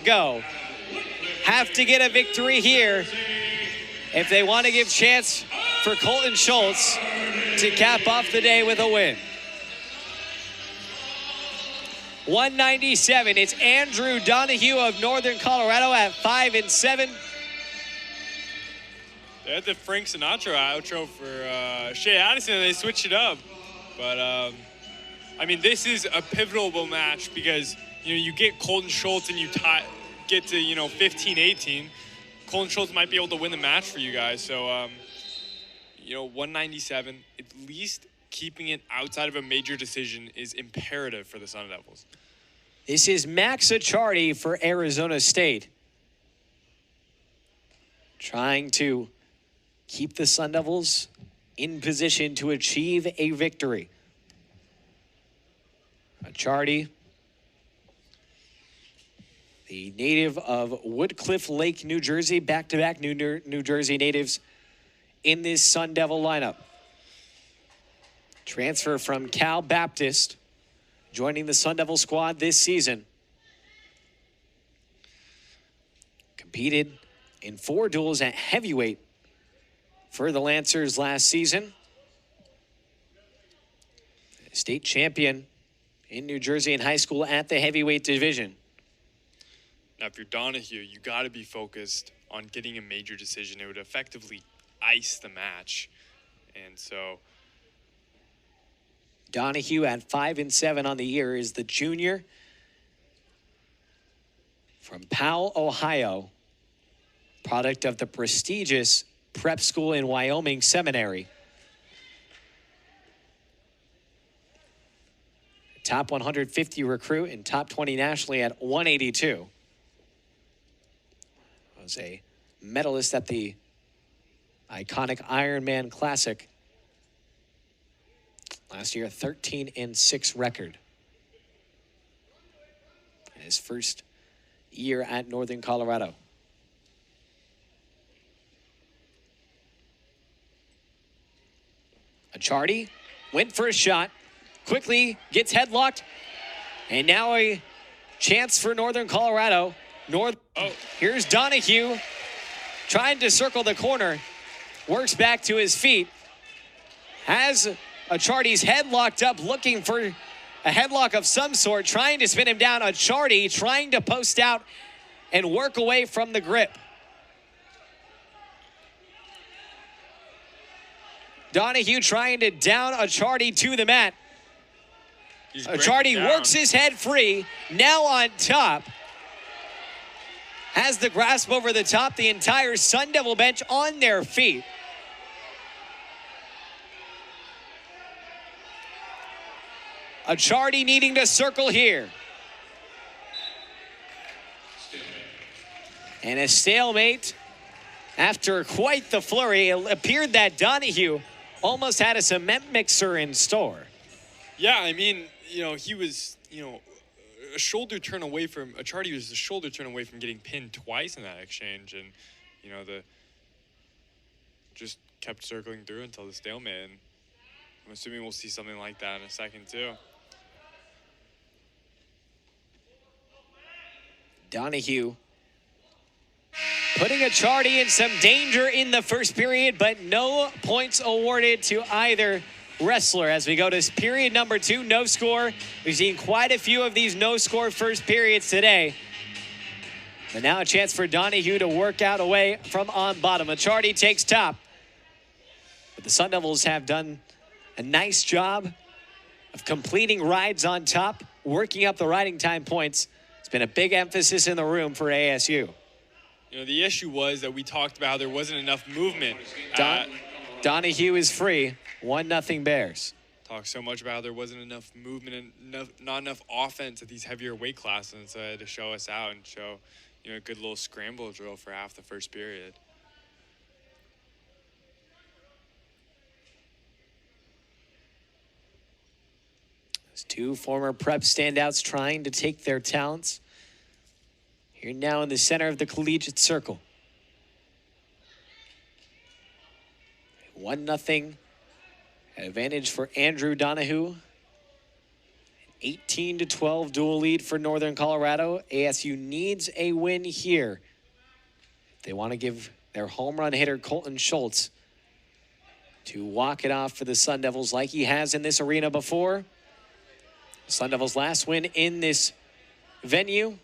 Go. Have to get a victory here if they want to give chance for Colton Schultz to cap off the day with a win. 197. It's Andrew Donahue of Northern Colorado at 5-7. They had the Frank Sinatra outro for Shea Addison, and they switched it up. But, I mean, this is a pivotal match because, you know, you get Colton Schultz and you get to, 15-18. Colton Schultz might be able to win the match for you guys. So, 197, at least keeping it outside of a major decision is imperative for the Sun Devils. This is Max Acciardi for Arizona State. Trying to keep the Sun Devils in position to achieve a victory. Acciardi, the native of Woodcliff Lake, New Jersey, back-to-back New Jersey natives in this Sun Devil lineup. Transfer from Cal Baptist, joining the Sun Devil squad this season. Competed in 4 duels at heavyweight for the Lancers last season. State champion in New Jersey in high school at the heavyweight division. Now, if you're Donahue, you got to be focused on getting a major decision. It would effectively ice the match. And so Donahue at 5-7 on the year is the junior from Powell, Ohio, product of the prestigious prep school in Wyoming Seminary. Top 150 recruit and top 20 nationally at 182. Was a medalist at the iconic Ironman Classic. Last year, a 13-6 record. In his first year at Northern Colorado. Acciardi went for a shot, quickly gets headlocked, and now a chance for Northern Colorado. Here's Donahue trying to circle the corner, works back to his feet, has Acciardi's head locked up, looking for a headlock of some sort, trying to spin him down. Acciardi trying to post out and work away from the grip. Donahue trying to down Acciardi to the mat. Acciardi works his head free, now on top. Has the grasp over the top, the entire Sun Devil bench on their feet. Acciardi needing to circle here. And a stalemate after quite the flurry. It appeared that Donahue almost had a cement mixer in store. Yeah, I mean, he was, a shoulder turn away from, Acciardi was a shoulder turn away from getting pinned twice in that exchange. And, just kept circling through until the stalemate. And I'm assuming we'll see something like that in a second, too. Donahue putting Acciardi in some danger in the first period, but no points awarded to either wrestler. As we go to period number 2, no score. We've seen quite a few of these no-score first periods today. But now a chance for Donahue to work out away from on bottom. Acciardi takes top. But the Sun Devils have done a nice job of completing rides on top, working up the riding time points. It's been a big emphasis in the room for ASU. The issue was that we talked about how there wasn't enough movement. Donahue is free. 1-0 Bears. Talked so much about how there wasn't enough movement and not enough offense at these heavier weight classes, and so I had to show us out and show, a good little scramble drill for half the first period. There's 2 former prep standouts trying to take their talents. Here now in the center of the collegiate circle. 1-0 advantage for Andrew Donahue. 18-12 dual lead for Northern Colorado. ASU needs a win here. They want to give their home run hitter Colton Schultz to walk it off for the Sun Devils like he has in this arena before. Sun Devils' last win in this venue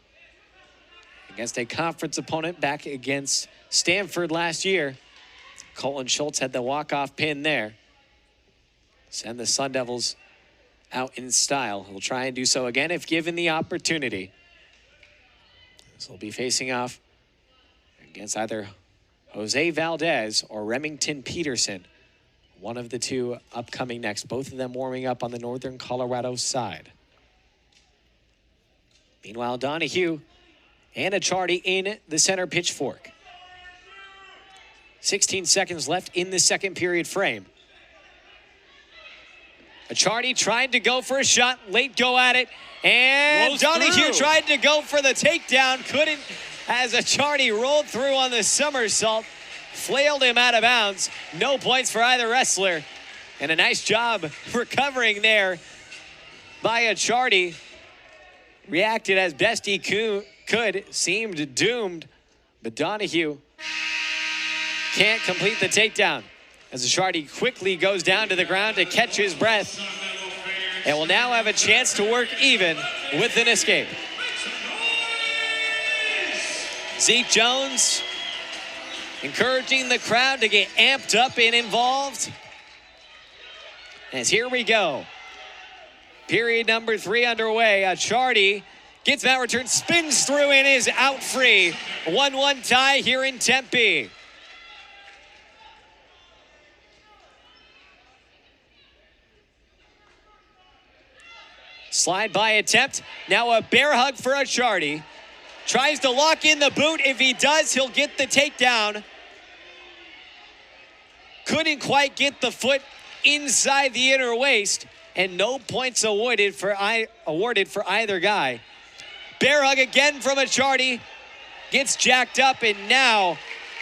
against a conference opponent back against Stanford last year. Colton Schultz had the walk-off pin there. Send the Sun Devils out in style. He'll try and do so again if given the opportunity. So he'll be facing off against either Jose Valdez or Remington Peterson. One of the two upcoming next. Both of them warming up on the Northern Colorado side. Meanwhile, Donahue and Acciardi in the center pitchfork. 16 seconds left in the second period frame. Acciardi tried to go for a shot, late go at it, and Rolls Donahue through. tried to go for the takedown, couldn't, as Acciardi rolled through on the somersault, flailed him out of bounds. No points for either wrestler, and a nice job recovering there by Acciardi. Reacted as best he could, seemed doomed, but Donahue can't complete the takedown as Acciardi quickly goes down to the ground to catch his breath and will now have a chance to work even with an escape. Zeke Jones encouraging the crowd to get amped up and involved. As here we go. Period number 3 underway. Acciardi gets that return, spins through and is out free. 1-1 tie here in Tempe. Slide by attempt. Now a bear hug for Acciardi. Tries to lock in the boot. If he does, he'll get the takedown. Couldn't quite get the foot inside the inner waist, and no points awarded for either guy. Bear hug again from Acciardi. Gets jacked up, and now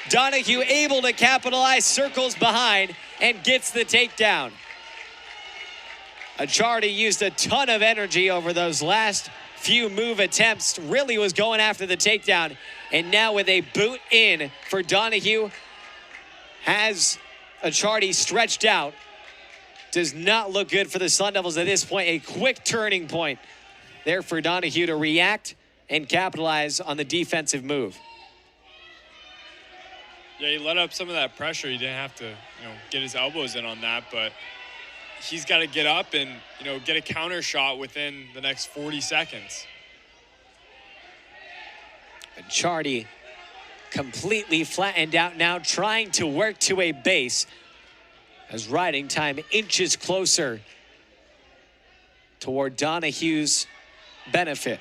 Donahue able to capitalize, circles behind, and gets the takedown. Acciardi used a ton of energy over those last few move attempts, really was going after the takedown, and now with a boot in for Donahue, has Acciardi stretched out. Does not look good for the Sun Devils at this point. A quick turning point there for Donahue to react and capitalize on the defensive move. Yeah, he let up some of that pressure. He didn't have to, get his elbows in on that, but he's got to get up and, get a counter shot within the next 40 seconds. Acciardi completely flattened out now, trying to work to a base as riding time inches closer toward Donahue's benefit.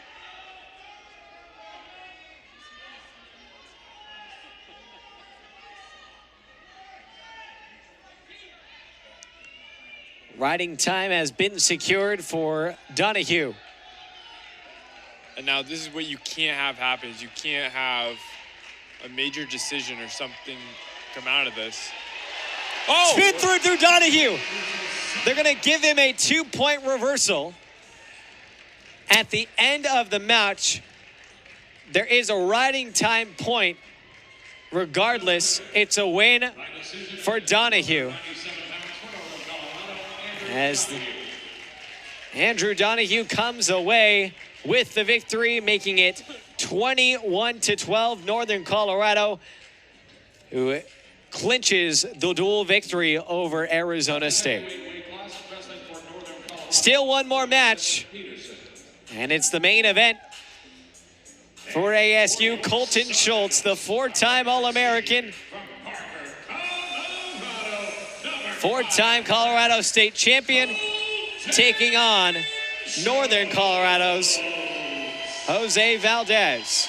Riding time has been secured for Donahue. And now this is what you can't have happen, is you can't have a major decision or something come out of this. Oh! Spin through Donahue. They're going to give him a 2-point reversal. At the end of the match, there is a riding time point. Regardless, it's a win for Donahue. As Andrew Donahue comes away with the victory, making it 21-12 Northern Colorado, who clinches the dual victory over Arizona State. Still one more match, and it's the main event for ASU. Colton Schultz, the 4-time All-American, 4-time Colorado State champion, taking on Northern Colorado's Jose Valdez.